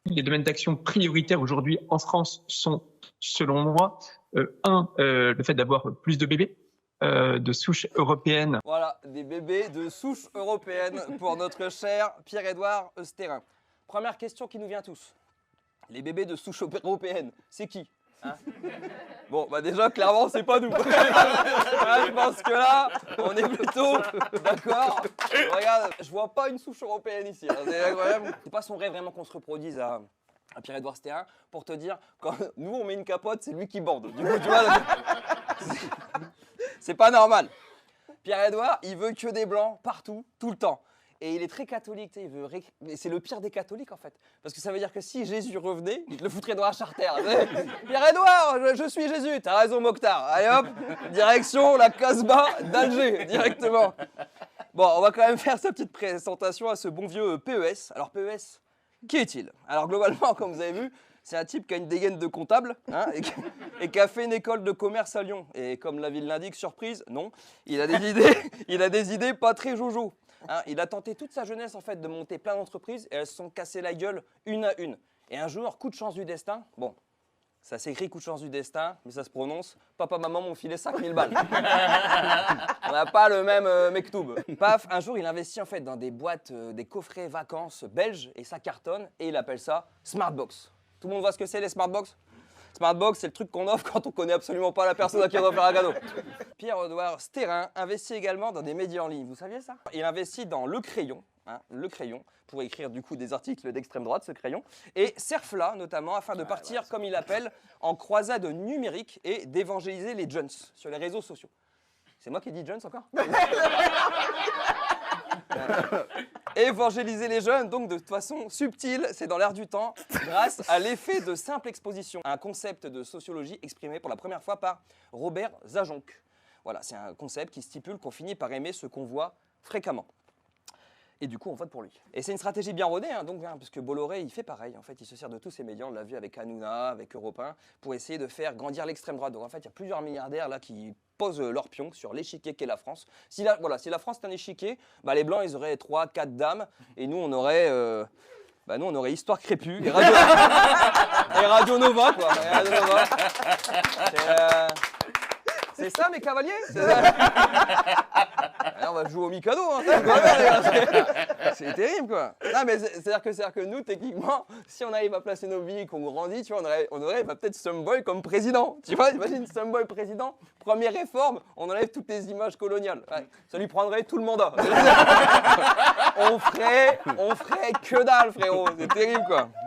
Les domaines d'action prioritaires aujourd'hui en France sont, selon moi, le fait d'avoir plus de bébés de souche européenne. Voilà, des bébés de souche européenne pour notre cher Pierre-Édouard Sthérin. Première question qui nous vient tous. Les bébés de souche européenne, c'est qui, hein? Bon, bah déjà, clairement, c'est pas nous. Je pense que là, on est plutôt d'accord. Regarde, je vois pas une souche européenne ici. Hein. C'est incroyable. C'est pas son rêve vraiment qu'on se reproduise à Pierre-Édouard Sthérin. Pour te dire, quand nous, on met une capote, c'est lui qui bande. Du coup, tu vois, c'est pas normal. Pierre-Édouard, il veut que des blancs partout, tout le temps. Et il est très catholique, tu sais, c'est le pire des catholiques en fait. Parce que ça veut dire que si Jésus revenait, il te le foutrait dans la charter. Pierre-Édouard, je suis Jésus, t'as raison Mokhtar. Allez hop, direction la Casbah d'Alger, directement. Bon, on va quand même faire sa petite présentation à ce bon vieux PES. Alors PES, qui est-il? Alors globalement, comme vous avez vu, c'est un type qui a une dégaine de comptable hein, et qui a fait une école de commerce à Lyon. Et comme la ville l'indique, surprise, non, il a des idées pas très jojo. Hein, il a tenté toute sa jeunesse en fait de monter plein d'entreprises et elles se sont cassées la gueule une à une. Et un jour, coup de chance du destin, bon, ça s'écrit coup de chance du destin, mais ça se prononce papa maman m'ont filé 5000 balles. On n'a pas le même mektoub. Paf, un jour il investit en fait dans des boîtes, des coffrets vacances belges et ça cartonne et il appelle ça Smartbox. Tout le monde voit ce que c'est les Smartbox? Smartbox, c'est le truc qu'on offre quand on connaît absolument pas la personne à qui on doit faire un cadeau. Pierre-Édouard Sthérin investit également dans des médias en ligne. Vous saviez ça? Il investit dans Le Crayon, hein, Le Crayon, pour écrire du coup des articles d'extrême droite, ce crayon, et Cerfla notamment, afin de partir, comme il l'appelle, en croisade numérique et d'évangéliser les jeunes sur les réseaux sociaux. C'est moi qui dis jeunes encore? Évangéliser les jeunes, donc de façon subtile, c'est dans l'air du temps, grâce à l'effet de simple exposition, un concept de sociologie exprimé pour la première fois par Robert Zajonc. Voilà, c'est un concept qui stipule qu'on finit par aimer ce qu'on voit fréquemment. Et du coup, on vote pour lui. Et c'est une stratégie bien rodée, hein, donc, parce que Bolloré, il fait pareil. En fait, il se sert de tous ses médias, on l'a vu avec Hanouna, avec Europe 1, pour essayer de faire grandir l'extrême droite. Donc en fait, il y a plusieurs milliardaires là qui posent leur pion sur l'échiquier qu'est la France. Si la France est un échiquier, bah, les Blancs, ils auraient 3, 4 dames, et nous, on aurait... nous, on aurait Histoire Crépue et Radio Nova, quoi. Et Radio Nova. C'est ça, mes cavaliers? On va jouer au Mikado, hein, c'est terrible, quoi. Non, mais c'est-à-dire que nous, techniquement, si on arrive à placer nos billes, qu'on grandit, tu vois, on aurait peut-être Sumboy comme président. Tu vois, imagine Sumboy président, première réforme, on enlève toutes les images coloniales. Ouais, ça lui prendrait tout le mandat. On ferait que dalle, frérot. C'est terrible, quoi.